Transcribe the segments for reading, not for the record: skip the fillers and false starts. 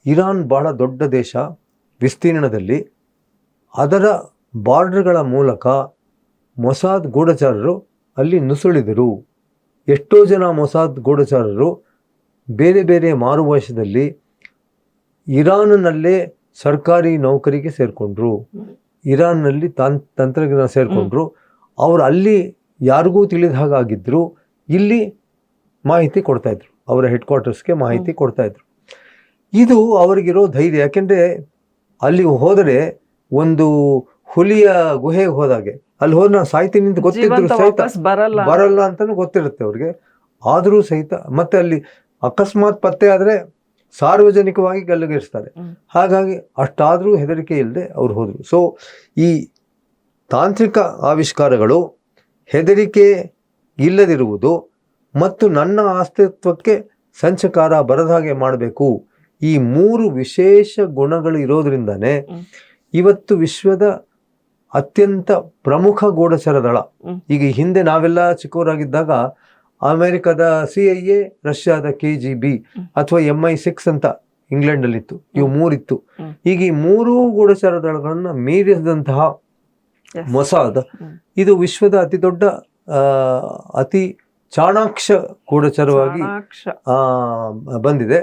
Iran ಬಹಳ ದೊಡ್ಡ ದೇಶ ವಿಸ್ತೀರ್ಣದಲ್ಲಿ. ಅದರ ಬಾರ್ಡರ್ಗಳ ಮೂಲಕ ಮೊಸಾದ್ ಗೂಢಚಾರರು ಅಲ್ಲಿ ನುಸುಳಿದರು. ಎಷ್ಟೋ ಜನ ಮೊಸಾದ್ ಗೂಢಚಾರರು ಬೇರೆ ಬೇರೆ ಮಾರುಭಾಷೆಯಲ್ಲಿ ಇರಾನ್ನಲ್ಲೇ ಸರ್ಕಾರಿ ನೌಕರಿಗೆ ಸೇರಿಕೊಂಡ್ರು, ಇರಾನ್ನಲ್ಲಿ ತಂತ್ರಜ್ಞಾನ ಸೇರಿಕೊಂಡ್ರು. ಅವರು ಅಲ್ಲಿ ಯಾರಿಗೂ ತಿಳಿದ ಹಾಗಾಗಿದ್ದರು, ಇಲ್ಲಿ ಮಾಹಿತಿ ಕೊಡ್ತಾಯಿದ್ರು, ಅವರ ಹೆಡ್ ಕ್ವಾರ್ಟರ್ಸ್ಗೆ ಮಾಹಿತಿ ಕೊಡ್ತಾಯಿದ್ರು. ಇದು ಅವರಿಗಿರೋ ಧೈರ್ಯ. ಯಾಕೆಂದರೆ ಅಲ್ಲಿ ಹೋದರೆ ಒಂದು ಹುಲಿಯ ಗುಹೆಗೆ ಹೋದಾಗೆ, ಅಲ್ಲಿ ಹೋದ್ರೆ ನಾನು ಸಾಯ್ತೀನಿ ಅಂತ ಗೊತ್ತಿದ್ರು ಸಹಿತ ಬರಲ್ಲ ಅಂತಲೂ ಗೊತ್ತಿರುತ್ತೆ ಅವ್ರಿಗೆ. ಆದರೂ ಸಹಿತ ಮತ್ತೆ ಅಲ್ಲಿ ಅಕಸ್ಮಾತ್ ಪತ್ತೆ ಆದರೆ ಸಾರ್ವಜನಿಕವಾಗಿ ಗಲ್ಲುಗೇರಿಸ್ತಾರೆ. ಹಾಗಾಗಿ ಅಷ್ಟಾದರೂ ಹೆದರಿಕೆ ಇಲ್ಲದೆ ಅವ್ರು ಹೋದರು. ಸೊ ಈ ತಾಂತ್ರಿಕ ಆವಿಷ್ಕಾರಗಳು, ಹೆದರಿಕೆ ಇಲ್ಲದಿರುವುದು ಮತ್ತು ನನ್ನ ಅಸ್ತಿತ್ವಕ್ಕೆ ಸಂಚಕಾರ ಬರದ ಹಾಗೆ ಮಾಡಬೇಕು, ಈ 3 ವಿಶೇಷ ಗುಣಗಳು ಇರೋದ್ರಿಂದನೇ ಇವತ್ತು ವಿಶ್ವದ ಅತ್ಯಂತ ಪ್ರಮುಖ ಗೂಢಚರ ದಳ. ಈಗ ಹಿಂದೆ ನಾವೆಲ್ಲ ಚಿಕ್ಕವರಾಗಿದ್ದಾಗ ಅಮೆರಿಕದ CIA, ರಷ್ಯಾದ KGB ಅಥವಾ MI6 ಅಂತ ಇಂಗ್ಲೆಂಡಲ್ಲಿತ್ತು. ಇವು 3 ಇತ್ತು. ಈಗ ಈ 3 ಗೂಢಚರ ದಳಗಳನ್ನು ಮೀರಿದಂತಹ ಮೊಸಾದ್ ಇದು ವಿಶ್ವದ ಅತಿ ದೊಡ್ಡ ಅತಿ ಚಾಣಾಕ್ಷ ಗೂಢಚರವಾಗಿ ಬಂದಿದೆ.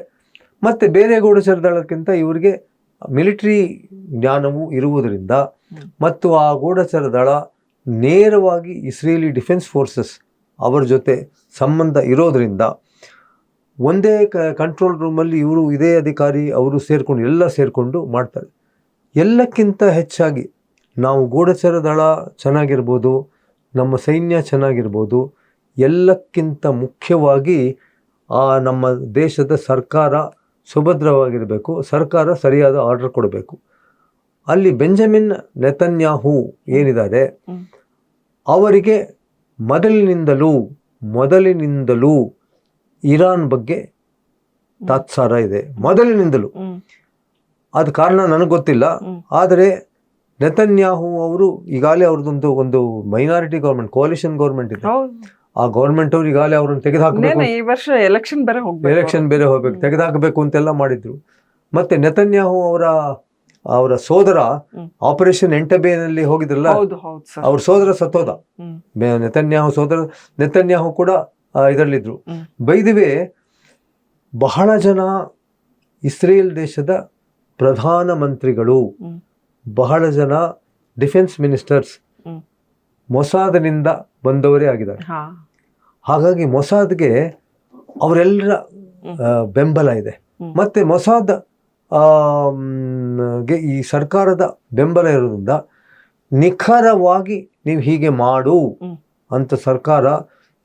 ಮತ್ತೆ ಬೇರೆ ಗೂಢಚರ ದಳಕ್ಕಿಂತ ಇವರಿಗೆ ಮಿಲಿಟರಿ ಜ್ಞಾನವೂ ಇರುವುದರಿಂದ ಮತ್ತು ಆ ಗೂಢಚರ ದಳ ನೇರವಾಗಿ ಇಸ್ರೇಲಿ ಡಿಫೆನ್ಸ್ ಫೋರ್ಸಸ್ ಅವರ ಜೊತೆ ಸಂಬಂಧ ಇರೋದರಿಂದ ಒಂದೇ ಕಂಟ್ರೋಲ್ ರೂಮಲ್ಲಿ ಇವರು ಇದೇ ಅಧಿಕಾರಿ ಅವರು ಸೇರಿಕೊಂಡು ಮಾಡ್ತಾರೆ. ಎಲ್ಲಕ್ಕಿಂತ ಹೆಚ್ಚಾಗಿ ನಾವು ಗೂಢಚರ ದಳ ಚೆನ್ನಾಗಿರ್ಬೋದು, ನಮ್ಮ ಸೈನ್ಯ ಚೆನ್ನಾಗಿರ್ಬೋದು, ಎಲ್ಲಕ್ಕಿಂತ ಮುಖ್ಯವಾಗಿ ನಮ್ಮ ದೇಶದ ಸರ್ಕಾರ ಸುಭದ್ರವಾಗಿರಬೇಕು, ಸರ್ಕಾರ ಸರಿಯಾದ ಆರ್ಡರ್ ಕೊಡಬೇಕು. ಅಲ್ಲಿ ಬೆಂಜಮಿನ್ ನೆತನ್ಯಾಹು ಏನಿದ್ದಾರೆ ಅವರಿಗೆ ಮೊದಲಿನಿಂದಲೂ ಇರಾನ್ ಬಗ್ಗೆ ತಾತ್ಸಾರ ಇದೆ, ಮೊದಲಿನಿಂದಲೂ. ಅದು ಕಾರಣ ನನಗೆ ಗೊತ್ತಿಲ್ಲ. ಆದರೆ ನೆತನ್ಯಾಹು ಅವರು ಈಗಾಗಲೇ ಅವ್ರದ್ದೊಂದು ಒಂದು ಮೈನಾರಿಟಿ ಗೌರ್ಮೆಂಟ್, ಕೋalition ಗೌರ್ಮೆಂಟ್ ಇದೆ. ಆ ಗೌರ್ಮೆಂಟ್ ಅವ್ರು ಈಗಾಗಲೇ ಅವ್ರನ್ನ ತೆಗೆದುಹಾಕಬೇಕು, ಈ ವರ್ಷ ಎಲೆಕ್ಷನ್ ಬೇರೆ ಹೋಗ್ಬೇಕು, ತೆಗೆದುಹಾಕಬೇಕು ಅಂತೆಲ್ಲ ಮಾಡಿದ್ರು. ಮತ್ತೆ ನೆತನ್ಯಾಹು ಅವರ ಸೋದರ ಆಪರೇಷನ್ ಎಂಟಬೇನಲ್ಲಿ ಹೋಗಿದ್ರಲ್ಲ, ಅವ್ರ ಸೋದರ ಸತ್ತೋದ. ನೆತನ್ಯಾಹು ಕೂಡ ಇದರಲ್ಲಿದ್ರು. ಬೈದಿವೆ ಬಹಳ ಜನ ಇಸ್ರೇಲ್ ದೇಶದ ಪ್ರಧಾನ ಮಂತ್ರಿಗಳು, ಬಹಳ ಜನ ಡಿಫೆನ್ಸ್ ಮಿನಿಸ್ಟರ್ಸ್ ಮೊಸಾದ್ನಿಂದ ಬಂದವರೇ ಆಗಿದ್ದಾರೆ. ಹಾಗಾಗಿ ಮೊಸಾದ್ಗೆ ಅವರೆಲ್ಲರ ಬೆಂಬಲ ಇದೆ. ಮತ್ತೆ ಮೊಸಾದ್ ಈ ಸರ್ಕಾರದ ಬೆಂಬಲ ಇರೋದ್ರಿಂದ ನಿಖರವಾಗಿ ನೀವು ಹೀಗೆ ಮಾಡು ಅಂತ ಸರ್ಕಾರ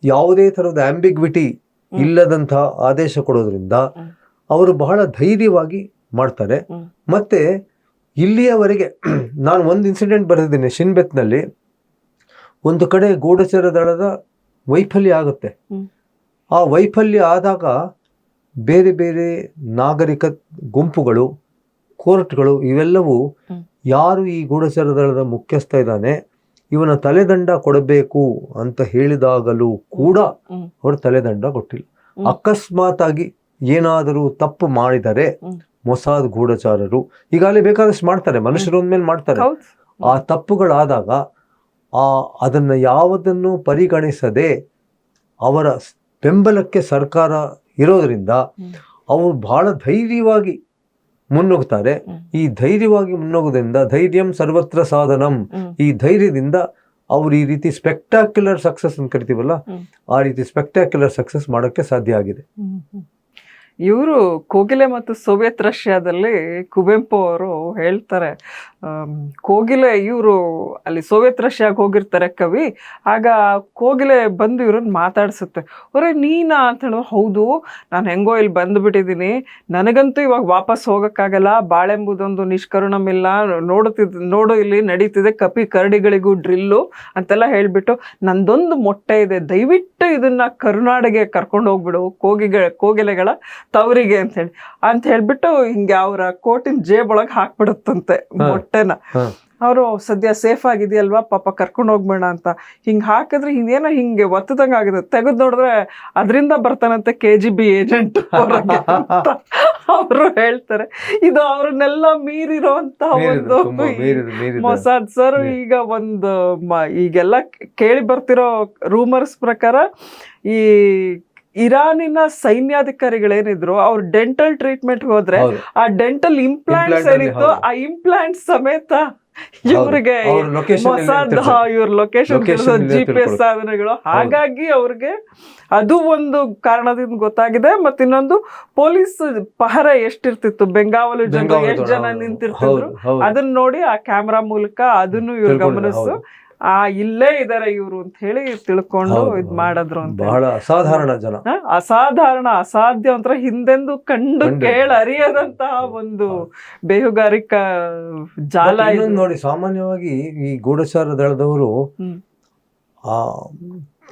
ಯಾವುದೇ ಥರದ ಆಂಬಿಗ್ವಿಟಿ ಇಲ್ಲದಂತಹ ಆದೇಶ ಕೊಡೋದ್ರಿಂದ ಅವರು ಬಹಳ ಧೈರ್ಯವಾಗಿ ಮಾಡ್ತಾರೆ. ಮತ್ತೆ ಇಲ್ಲಿಯವರೆಗೆ ನಾನು ಒಂದು ಇನ್ಸಿಡೆಂಟ್ ಬರೆದಿದ್ದೀನಿ ಶಿನ್ಬೆತ್ನಲ್ಲಿ. ಒಂದು ಕಡೆ ಗೂಢಚರ ದಳದ ವೈಫಲ್ಯ ಆಗುತ್ತೆ. ಆ ವೈಫಲ್ಯ ಆದಾಗ ಬೇರೆ ಬೇರೆ ನಾಗರಿಕ ಗುಂಪುಗಳು, ಕೋರ್ಟ್ಗಳು ಇವೆಲ್ಲವೂ ಯಾರು ಈ ಗೂಢಚರ ದಳದ ಮುಖ್ಯಸ್ಥ ಇದ್ದಾನೆ ಇವನ ತಲೆದಂಡ ಕೊಡಬೇಕು ಅಂತ ಹೇಳಿದಾಗಲೂ ಕೂಡ ಅವರು ತಲೆದಂಡ ಕೊಟ್ಟಿಲ್ಲ. ಅಕಸ್ಮಾತ್ ಆಗಿ ಏನಾದರೂ ತಪ್ಪು ಮಾಡಿದರೆ ಮೊಸಾದ್ ಗೂಢಚಾರರು ಈಗಾಗಲೇ ಬೇಕಾದಷ್ಟು ಮಾಡ್ತಾರೆ, ಮನುಷ್ಯರು ಒಂದ್ಮೇಲೆ ಮಾಡ್ತಾರೆ. ಆ ತಪ್ಪುಗಳಾದಾಗ ಅದನ್ನು ಯಾವುದನ್ನು ಪರಿಗಣಿಸದೆ ಅವರ ಬೆಂಬಲಕ್ಕೆ ಸರ್ಕಾರ ಇರೋದ್ರಿಂದ ಅವರು ಬಹಳ ಧೈರ್ಯವಾಗಿ ಮುನ್ನುಗ್ತಾರೆ. ಈ ಧೈರ್ಯವಾಗಿ ಮುನ್ನುಗ್ಗೋದ್ರಿಂದ ಧೈರ್ಯಂ ಸರ್ವತ್ರ ಸಾಧನಂ, ಈ ಧೈರ್ಯದಿಂದ ಅವ್ರು ಈ ರೀತಿ ಸ್ಪೆಕ್ಟಾಕ್ಯುಲರ್ ಸಕ್ಸಸ್ ಅಂತ ಕರಿತೀವಲ್ಲ, ಆ ರೀತಿ ಸ್ಪೆಕ್ಟಾಕ್ಯುಲರ್ ಸಕ್ಸಸ್ ಮಾಡೋಕ್ಕೆ ಸಾಧ್ಯ ಆಗಿದೆ. ಇವರು ಕೋಗಿಲೆ ಮತ್ತು ಸೋವಿಯತ್ ರಷ್ಯಾದಲ್ಲಿ ಕುವೆಂಪು ಅವರು ಹೇಳ್ತಾರೆ, ಕೋಗಿಲೆ ಇವರು ಅಲ್ಲಿ ಸೋವಿಯತ್ ರಷ್ಯಾಗೆ ಹೋಗಿರ್ತಾರೆ ಕವಿ, ಆಗ ಕೋಗಿಲೆ ಬಂದು ಇವ್ರನ್ನ ಮಾತಾಡ್ಸುತ್ತೆ. ಅವರೇ ನೀನಾ ಅಂತ ಹೇಳಿದ್ರು, ಹೌದು ನಾನು ಹೆಂಗೋ ಇಲ್ಲಿ ಬಂದುಬಿಟ್ಟಿದ್ದೀನಿ, ನನಗಂತೂ ಇವಾಗ ವಾಪಸ್ ಹೋಗೋಕ್ಕಾಗಲ್ಲ, ಬಾಳೆಂಬುದೊಂದು ನಿಷ್ಕರುಣಮಿಲ್ಲ, ನೋಡು ಇಲ್ಲಿ ನಡೀತಿದೆ ಕರಡಿಗಳಿಗೂ ಡ್ರಿಲ್ಲು ಅಂತೆಲ್ಲ ಹೇಳಿಬಿಟ್ಟು, ನಂದೊಂದು ಮೊಟ್ಟೆ ಇದೆ, ದಯವಿಟ್ಟು ಇದನ್ನು ಕರುನಾಡಿಗೆ ಕರ್ಕೊಂಡು ಹೋಗ್ಬಿಡು, ಕೋಗಿಲೆಗಳ ತವರಿಗೆ ಅಂತ ಹೇಳ್ಬಿಟ್ಟು ಹಿಂಗೆ ಅವರ ಕೋಟಿನ ಜೇಬೊಳಗೆ ಹಾಕ್ಬಿಡುತ್ತಂತೆ ಮೊಟ್ಟೆನ. ಅವರು ಸದ್ಯ ಸೇಫ್ ಆಗಿದೆಯಲ್ವಾ ಪಾಪ ಕರ್ಕೊಂಡು ಹೋಗ್ಬೇಡ ಅಂತ ಹಿಂಗೆ ಹಾಕಿದ್ರೆ ಹಿಂಗೇನೋ ಹಿಂಗೆ ಒತ್ತದಂಗೆ ಆಗಿದೆ, ತೆಗೆದು ನೋಡಿದ್ರೆ ಅದರಿಂದ ಬರ್ತಾನಂತೆ KGB ಏಜೆಂಟ್ ಅವರು ಹೇಳ್ತಾರೆ ಇದು ಅವ್ರನ್ನೆಲ್ಲ ಮೀರಿರುವಂತಹ ಒಂದು ಮೊಸಾದ್ ಸರ್. ಈಗ ಒಂದು ಈಗೆಲ್ಲ ಕೇಳಿ ಬರ್ತಿರೋ ರೂಮರ್ಸ್ ಪ್ರಕಾರ ಈ ಇರಾನಿನ ಸೈನ್ಯಾಧಿಕಾರಿಗಳೇನಿದ್ರು ಅವ್ರು ಡೆಂಟಲ್ ಟ್ರೀಟ್ಮೆಂಟ್ ಹೋದ್ರೆ ಆ ಡೆಂಟಲ್ ಇಂಪ್ಲಾಂಟ್ಸ್ ಏನಿತ್ತು ಆ ಇಂಪ್ಲಾಂಟ್ಸ್ ಸಮೇತ ಇವ್ರಿಗೆ ಮೊಸಾದ್ ಇವ್ರ ಲೊಕೇಶನ್ GPS ಸಾಧನಗಳು, ಹಾಗಾಗಿ ಅವ್ರಿಗೆ ಅದು ಒಂದು ಕಾರಣದಿಂದ ಗೊತ್ತಾಗಿದೆ. ಮತ್ತಿನ್ನೊಂದು ಪೊಲೀಸ್ ಪಹರ ಎಷ್ಟಿರ್ತಿತ್ತು, ಬೆಂಗಾವಲು ಜನರು ಎಷ್ಟು ಜನ ನಿಂತಿರ್ತಿದ್ರು ಅದನ್ನ ನೋಡಿ ಆ ಕ್ಯಾಮ್ರಾ ಮೂಲಕ ಅದನ್ನು ಇವ್ರು ಗಮನಿಸು ಇಲ್ಲೇ ಇದಾರೆ ಇವ್ರು ಅಂತ ಹೇಳಿ ತಿಳ್ಕೊಂಡು ಇದ್ ಮಾಡಿದ್ರು ಅಂತ. ಬಹಳ ಅಸಾಧಾರಣ ಜನ, ಅಸಾಧಾರಣ, ಅಸಾಧ್ಯ ಒಂಥರ ಹಿಂದೆಂದು ಕಂಡು ಕೇಳರಿಯದಂತಹ ಒಂದು ಬೇಹುಗಾರಿಕಾ ಜಾಲ ನೋಡಿ. ಸಾಮಾನ್ಯವಾಗಿ ಈ ಗೂಢಚಾರ ದಳದವರು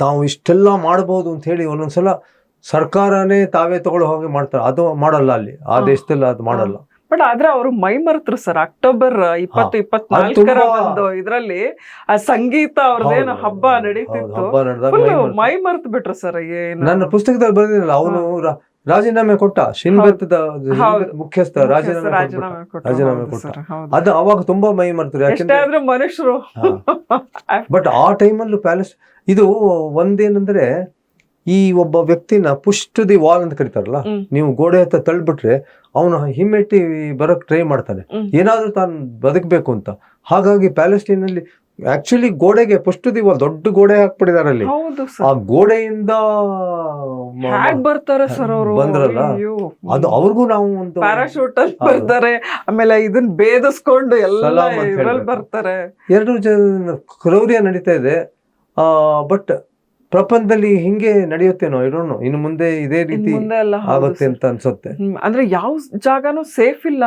ತಾವು ಇಷ್ಟೆಲ್ಲ ಮಾಡಬಹುದು ಅಂತ ಹೇಳಿ ಒಂದೊಂದ್ಸಲ ಸರ್ಕಾರನೇ ತಾವೇ ತಗೊಳ್ಳೋ ಹಾಗೆ ಮಾಡ್ತಾರೆ. ಅದು ಮಾಡಲ್ಲ, ಅಲ್ಲಿ ಆ ದೇಶದಲ್ಲಿ ಅದು ಮಾಡಲ್ಲ. ಬಟ್ ಆದ್ರೆ ಅವರು ಮೈ ಮರೆತರು ಸರ್. ಅಕ್ಟೋಬರ್ 2024 ಒಂದು ಇದ್ರಲ್ಲಿ ಆ ಸಂಗೀತ ಅವ್ರದ್ದೇನು ಹಬ್ಬ ನಡೀತಿತ್ತು, ಮೈ ಮರೆತು ಬಿಟ್ರು ಸರ್. ನನ್ನ ಪುಸ್ತಕದಲ್ಲಿ ಬರೆದಿರಲ್ಲ, ಅವನು ರಾಜೀನಾಮೆ ಕೊಟ್ಟ, ಶಿನ್ಬೆತ್ತದ ಮುಖ್ಯಸ್ಥ ರಾಜೀನಾಮೆ ಕೊಟ್ಟ. ಅದು ಅವಾಗ ತುಂಬಾ ಮೈ ಮರೆತರು, ಯಾಕಂದ್ರೆ ಮನುಷ್ಯರು. ಬಟ್ ಆ ಟೈಮಲ್ಲೂ ಪ್ಯಾಲೇಸ್ ಇದು ಒಂದೇನಂದ್ರೆ, ಈ ಒಬ್ಬ ವ್ಯಕ್ತಿನ ಪುಷ್ ಟು ದಿ ವಾಲ್ ಅಂತ ಕರೀತಾರಲ್ಲ, ನೀವು ಗೋಡೆ ಹತ್ತ ತಳ್ಬಿಟ್ರೆ ಅವನು ಹಿಮ್ಮೆಟ್ಟಿ ಬರಕ್ ಟ್ರೈ ಮಾಡ್ತಾನೆ, ಏನಾದ್ರೂ ತಾನು ಬದುಕಬೇಕು ಅಂತ. ಹಾಗಾಗಿ ಪ್ಯಾಲೆಸ್ಟೈನ್ ಅಲ್ಲಿ ಆಕ್ಚುಲಿ ಗೋಡೆಗೆ ಪುಷ್ ಟು ದಿ ವಾಲ್ ದೊಡ್ಡ ಗೋಡೆ ಹಾಕ್ಬಿಟ್ಟಿದಾರೆ ಅಲ್ಲಿ. ಆ ಗೋಡೆಯಿಂದ ಬರ್ತಾರೆ ಸರ್ ಅವರು, ಬಂದ್ರಲ್ಲ, ಅದು ಅವ್ರಿಗೂ ನಾವು ಒಂದು ಪ್ಯಾರಾಶೂಟ್ ಅಲ್ಲಿ ಬರ್ತಾರೆ, ಆಮೇಲೆ ಇದನ್ನ ಭೇದಿಸ್ಕೊಂಡು ಎಲ್ಲ ಬರ್ತಾರೆ. ಎರಡು ಕ್ರೌರ್ಯ ನಡೀತಾ ಇದೆ. ಬಟ್ ಪ್ರಪಂಚದಲ್ಲಿ ಹಿಂಗೆ ನಡೆಯುತ್ತೇನೋ, ಇರೋನು ಇನ್ನು ಮುಂದೆ ಇದೇ ರೀತಿ ಆಗುತ್ತೆ ಅಂತ ಅನ್ಸುತ್ತೆ. ಅಂದ್ರೆ ಯಾವ ಜಾಗನೂ ಸೇಫ್ ಇಲ್ಲ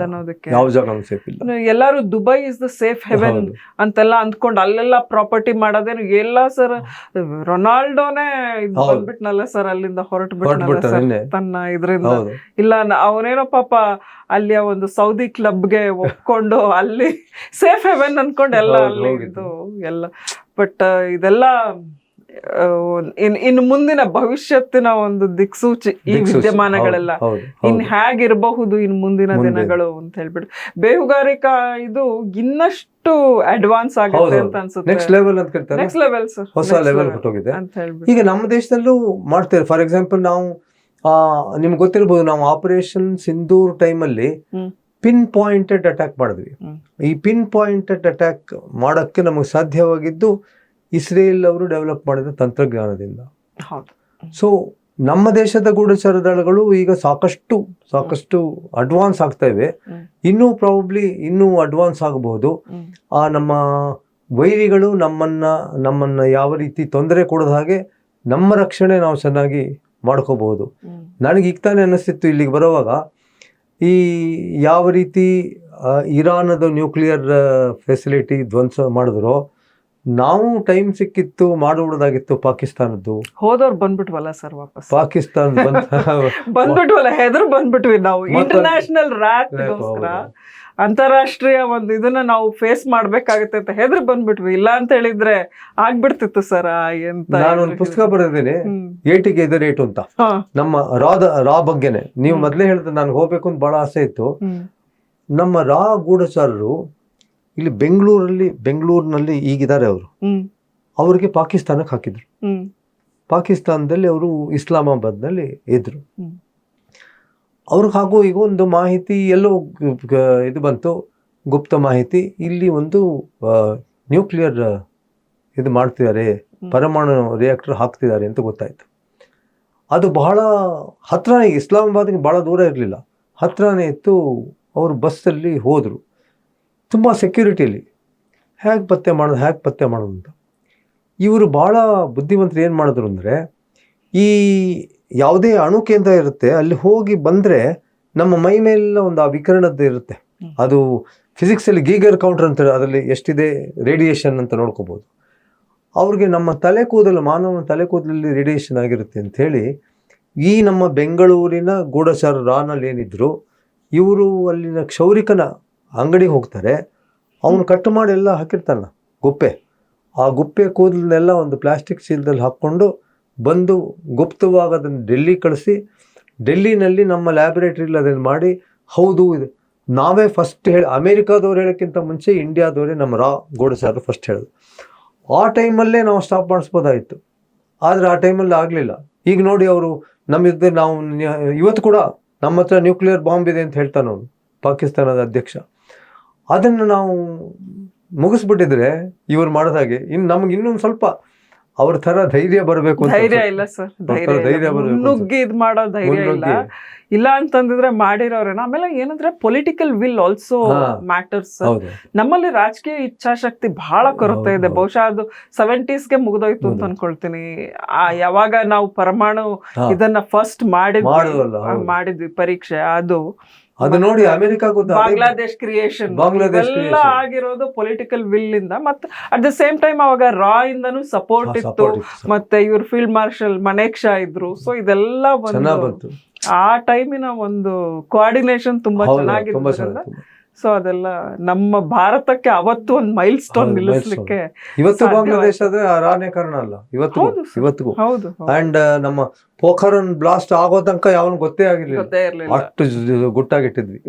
ಅನ್ನೋದಕ್ಕೆ, ಯಾವ ಜಾಗನೂ ಸೇಫ್ ಇಲ್ಲ. ಎಲ್ಲಾರು Dubai is the safe Heaven ಅಂತೆಲ್ಲ ಅಂದ್ಕೊಂಡು ಅಲ್ಲೆಲ್ಲ ಪ್ರಾಪರ್ಟಿ ಮಾಡೋದೇನು ಎಲ್ಲ ಸರ್. ರೊನಾಲ್ಡೋನೇ ಬಂದ್ಬಿಟ್ನಲ್ಲ ಸರ್, ಅಲ್ಲಿಂದ ಹೊರಟು ಬಿಟ್ನಲ್ಲ ತನ್ನ ಇದ್ರಿಂದ. ಇಲ್ಲ ಅವನೇನೋ ಪಾಪ ಅಲ್ಲಿ ಒಂದು ಸೌದಿ ಕ್ಲಬ್ಗೆ ಒಪ್ಕೊಂಡು ಅಲ್ಲಿ ಸೇಫ್ ಹೆವೆನ್ ಅನ್ಕೊಂಡು ಎಲ್ಲ ಅಲ್ಲಿ ಇದು ಎಲ್ಲ. ಬಟ್ ಇದೆಲ್ಲ ಇನ್ನು ಮುಂದಿನ ಭವಿಷ್ಯತ್ತಿನ ಒಂದು ದಿಕ್ಸೂಚಿ ಈ ವಿದ್ಯಮಾನಗಳೆಲ್ಲ. ಇನ್ ಹೇಗಿರಬಹುದು ಇನ್ ಮುಂದಿನ ದಿನಗಳು ಅಂತ ಹೇಳ್ಬಿಟ್ಟು ಬೇಹುಗಾರಿಕಾ ಇದು ಇನ್ನಷ್ಟು ಅಡ್ವಾನ್ಸ್ ಆಗುತ್ತೆ ಅಂತ ಅನ್ಸುತ್ತೆ. ನೆಕ್ಸ್ಟ್ ಲೆವೆಲ್ ಅಂತ ಕರೀತಾರೆ, ನೆಕ್ಸ್ಟ್ ಲೆವೆಲ್ ಸರ್, ಹೊಸ ಲೆವೆಲ್ ಹೊರಟೋಗಿದೆ ಅಂತ ಹೇಳ್ಬಿಟ್ಟು. ಈಗ ನಮ್ಮ ದೇಶದಲ್ಲೂ ಮಾಡ್ತೇವೆ. ಫಾರ್ ಎಕ್ಸಾಂಪಲ್ ನಾವು ನಿಮ್ಗೆ ಗೊತ್ತಿರ್ಬೋದು, ನಾವು ಆಪರೇಷನ್ ಸಿಂಧೂರ್ ಟೈಮಲ್ಲಿ ಪಿನ್ ಪಾಯಿಂಟೆಡ್ ಅಟ್ಯಾಕ್ ಮಾಡಿದ್ವಿ. ಈ ಪಿನ್ ಪಾಯಿಂಟೆಡ್ ಅಟ್ಯಾಕ್ ಮಾಡಕ್ಕೆ ನಮಗೆ ಸಾಧ್ಯವಾಗಿದ್ದು ಇಸ್ರೇಲ್ ಅವರು ಡೆವಲಪ್ ಮಾಡಿದ ತಂತ್ರಜ್ಞಾನದಿಂದ. ಸೊ ನಮ್ಮ ದೇಶದ ಗೂಢಚಾರ ದಳಗಳು ಈಗ ಸಾಕಷ್ಟು ಅಡ್ವಾನ್ಸ್ ಆಗ್ತಾ ಇವೆ. ಇನ್ನೂ ಅಡ್ವಾನ್ಸ್ ಆಗಬಹುದು. ನಮ್ಮ ವೈರಿಗಳು ನಮ್ಮನ್ನ ಯಾವ ರೀತಿ ತೊಂದರೆ ಕೊಡದ ಹಾಗೆ ನಮ್ಮ ರಕ್ಷಣೆ ನಾವು ಚೆನ್ನಾಗಿ ಮಾಡ್ಕೋಬಹುದು. ನನಗೆ ಈಗ ತಾನೇ ಅನ್ನಿಸ್ತಿತ್ತು ಇಲ್ಲಿಗೆ ಬರುವಾಗ, ಈ ಯಾವ ರೀತಿ ಇರಾನದ ನ್ಯೂಕ್ಲಿಯರ್ ಫೆಸಿಲಿಟಿ ಧ್ವಂಸ ಮಾಡಿದ್ರು, ನಾವು ಟೈಮ್ ಸಿಕ್ಕಿತ್ತು ಮಾಡ್ಬಿಡೋದಾಗಿತ್ತು. ಪಾಕಿಸ್ತಾನದ್ದು ಹೋದವ್ರು ಬಂದ್ಬಿಟ್ವಲ್ಲ ಸರ್, ವಾಪಸ್ ಪಾಕಿಸ್ತಾನ ಬಂದ್ಬಿಟ್ವಲ್ಲ, ಹೆದರು ಬಂದ್ಬಿಟ್ವಿ ನಾವು. ಇಂಟರ್ನ್ಯಾಷನಲ್ ರಾತ್ಗೋಸ್ಕರ ಅಂತಾರಾಷ್ಟ್ರೀಯ ಒಂದು ಇದನ್ನ ನಾವು ಫೇಸ್ ಮಾಡ್ಬೇಕಾಗತ್ತೆ ಅಂತ ಹೆದ್ರು ಬಂದ್ಬಿಟ್ವಿ. ಇಲ್ಲ ಅಂತ ಹೇಳಿದ್ರೆ ಆಗ್ಬಿಡ್ತಿತ್ತು ಸರ್. ಎಂತ ನಾನೊಂದು ಪುಸ್ತಕ ಬರೆದಿದ್ದೀನಿ, ಏಟಿಗೆ ಇದೆ ರೇಟು ಅಂತ. ನಮ್ಮ ರಾ ಬಗ್ಗೆನೆ ನೀವು ಮೊದ್ಲೇ ಹೇಳಿದ್ರೆ ನಾನು ಹೋಗ್ಬೇಕು ಅಂತ ಬಹಳ ಆಸೆ ಇತ್ತು. ನಮ್ಮ ರಾ ಗೂಢಚಾರರು ಇಲ್ಲಿ ಬೆಂಗಳೂರಿನಲ್ಲಿ ಈಗಿದ್ದಾರೆ. ಅವ್ರಿಗೆ ಪಾಕಿಸ್ತಾನಕ್ಕೆ ಹಾಕಿದ್ರು. ಪಾಕಿಸ್ತಾನದಲ್ಲಿ ಅವರು ಇಸ್ಲಾಮಾಬಾದ್ನಲ್ಲಿ ಇದ್ರು. ಅವ್ರಿಗೆ ಹಾಗೂ ಈಗ ಒಂದು ಮಾಹಿತಿ ಎಲ್ಲೋ ಇದು ಬಂತು, ಗುಪ್ತ ಮಾಹಿತಿ, ಇಲ್ಲಿ ಒಂದು ನ್ಯೂಕ್ಲಿಯರ್ ಇದು ಮಾಡ್ತಿದ್ದಾರೆ, ಪರಮಾಣು ರಿಯಾಕ್ಟರ್ ಹಾಕ್ತಿದ್ದಾರೆ ಅಂತ ಗೊತ್ತಾಯ್ತು. ಅದು ಬಹಳ ಹತ್ರನೇ, ಇಸ್ಲಾಮಾಬಾದ್ಗೆ ಬಹಳ ದೂರ ಇರಲಿಲ್ಲ, ಹತ್ರನೇ ಇತ್ತು. ಅವರು ಬಸ್ಸಲ್ಲಿ ಹೋದರು. ತುಂಬ ಸೆಕ್ಯೂರಿಟಿಯಲ್ಲಿ ಹೇಗೆ ಪತ್ತೆ ಮಾಡೋದು ಅಂತ. ಇವರು ಭಾಳ ಬುದ್ಧಿವಂತರು ಏನು ಮಾಡಿದ್ರು ಅಂದರೆ, ಈ ಯಾವುದೇ ಅಣು ಕೇಂದ್ರ ಇರುತ್ತೆ ಅಲ್ಲಿ ಹೋಗಿ ಬಂದರೆ ನಮ್ಮ ಮೈ ಮೇಲೆಲ್ಲ ಒಂದು ಆ ವಿಕಿರಣದ್ದು ಇರುತ್ತೆ. ಅದು ಫಿಸಿಕ್ಸಲ್ಲಿ ಗೀಗರ್ ಕೌಂಟರ್ ಅಂತ, ಅದರಲ್ಲಿ ಎಷ್ಟಿದೆ ರೇಡಿಯೇಷನ್ ಅಂತ ನೋಡ್ಕೋಬೋದು. ಅವ್ರಿಗೆ ನಮ್ಮ ಮಾನವನ ತಲೆ ಕೂದಲಲ್ಲಿ ರೇಡಿಯೇಷನ್ ಆಗಿರುತ್ತೆ ಅಂಥೇಳಿ ಈ ನಮ್ಮ ಬೆಂಗಳೂರಿನ ಗೂಢಚಾರ ರಾನಲ್ಲಿ ಏನಿದ್ರು, ಇವರು ಅಲ್ಲಿನ ಕ್ಷೌರಿಕನ ಅಂಗಡಿಗೆ ಹೋಗ್ತಾರೆ. ಅವನು ಕಟ್ ಮಾಡಿ ಎಲ್ಲ ಹಾಕಿರ್ತಾನ ಗುಪ್ಪೆ. ಆ ಗುಪ್ಪೆ ಕೂದಲನ್ನೆಲ್ಲ ಒಂದು ಪ್ಲಾಸ್ಟಿಕ್ ಚೀಲದಲ್ಲಿ ಹಾಕ್ಕೊಂಡು ಬಂದು ಗುಪ್ತವಾಗಿ ಅದನ್ನು ಡೆಲ್ಲಿ ಕಳಿಸಿ ಡೆಲ್ಲಿನಲ್ಲಿ ನಮ್ಮ ಲ್ಯಾಬೊರೇಟರಿಲಿ ಅದನ್ನು ಮಾಡಿ ಹೌದು ಇದು ನಾವೇ ಫಸ್ಟ್ ಅಮೇರಿಕಾದವ್ರು ಹೇಳೋಕ್ಕಿಂತ ಮುಂಚೆ ಇಂಡಿಯಾದವರೇ ನಮ್ಮ ಗೋಡಸಾರು ಫಸ್ಟ್ ಹೇಳೋದು. ಆ ಟೈಮಲ್ಲೇ ನಾವು ಸ್ಟಾಪ್ ಮಾಡಿಸ್ಬೋದಾಯಿತು, ಆದರೆ ಆ ಟೈಮಲ್ಲಿ ಆಗಲಿಲ್ಲ. ಈಗ ನೋಡಿ ಅವರು ನಮ್ಮಿದ್ದೆ ನಾವು ಇವತ್ತು ಕೂಡ ನಮ್ಮ ಹತ್ರ ನ್ಯೂಕ್ಲಿಯರ್ ಬಾಂಬ್ ಇದೆ ಅಂತ ಹೇಳ್ತಾನೆ ಅವನು, ಪಾಕಿಸ್ತಾನದ ಅಧ್ಯಕ್ಷ. ಅದನ್ನು ನಾವು ಮುಗಿಸ್ಬಿಟ್ಟಿದ್ರೆ ಇವ್ರು ಮಾಡಿದಾಗೆ ನಮ್ಗೆ ಇನ್ನೊಂದು ಸ್ವಲ್ಪ ಅವ್ರ ತರ ಧೈರ್ಯ ಬರಬೇಕು ಅಂತ ಧೈರ್ಯ ಇಲ್ಲ ಸರ್, ಧೈರ್ಯ ನುಗ್ಗಿ ಇದ್ ಮಾಡೋ ಧೈರ್ಯ ಇಲ್ಲ. ಇಲ್ಲ ಅಂತಂದಿದ್ರೆ ಮಾಡಿರೋರೇನ. ಆಮೇಲೆ ಏನಂದ್ರೆ ಪೊಲಿಟಿಕಲ್ ವಿಲ್ ಆಲ್ಸೋ ಮ್ಯಾಟರ್ಸ್. ನಮ್ಮಲ್ಲಿ ರಾಜಕೀಯ ಇಚ್ಛಾಶಕ್ತಿ ಬಹಳ ಕೊರತೆ ಇದೆ. ಬಹುಶಃ ಅದು 70s ಮುಗ್ದೋಯ್ತು ಅಂತ ಅನ್ಕೊಳ್ತೀನಿ. ಯಾವಾಗ ನಾವು ಪರಮಾಣು ಇದನ್ನ ಫಸ್ಟ್ ಮಾಡಿದ್ವಿ ಪರೀಕ್ಷೆ, ಅದು ನೋಡಿ ಅಮೆರಿಕ ಬಾಂಗ್ಲಾದೇಶ್ ಕ್ರಿಯೇಷನ್ ಎಲ್ಲ ಆಗಿರೋದು ಪೊಲಿಟಿಕಲ್ ವಿಲ್ ಇಂದ. ಮತ್ತೆ ಅಟ್ ದ ಸೇಮ್ ಟೈಮ್ ಅವಾಗ ಇಂದನೂ ಸಪೋರ್ಟ್ ಇತ್ತು. ಮತ್ತೆ ಇವ್ರು ಫೀಲ್ಡ್ ಮಾರ್ಷಲ್ ಮನೇಕ್ಷಾ ಇದ್ರು. ಸೊ ಇದೆಲ್ಲ ಒಂದು ಆ ಟೈಮಿನ ಒಂದು ಕೋಆರ್ಡಿನೇಷನ್ ತುಂಬಾ ಚೆನ್ನಾಗಿರೋದ್ರಿಂದ ಸೊ ಅದೆಲ್ಲ ನಮ್ಮ ಭಾರತಕ್ಕೆ ಅವತ್ತು ಒಂದು ಮೈಲ್ ಸ್ಟೋನ್ ನಿಲ್ಲಿಸ್ಲಿಕ್ಕೆ. ಇವತ್ತು ಬಾಂಗ್ಲಾದೇಶ ರಾನೇ ಕಾರಣ ಅಲ್ಲ, ಇವತ್ತಿಗೂ. ಹೌದು. ಅಂಡ್ ನಮ್ಮ ಪೋಖರನ್ ಬ್ಲಾಸ್ಟ್ ಆಗೋ ತನಕ ಯಾವನ್ ಗೊತ್ತೇ ಆಗಿರ್ಲಿಲ್ಲ, ಅಷ್ಟು ಗುಟ್ಟಾಗಿಟ್ಟಿದ್ವಿ.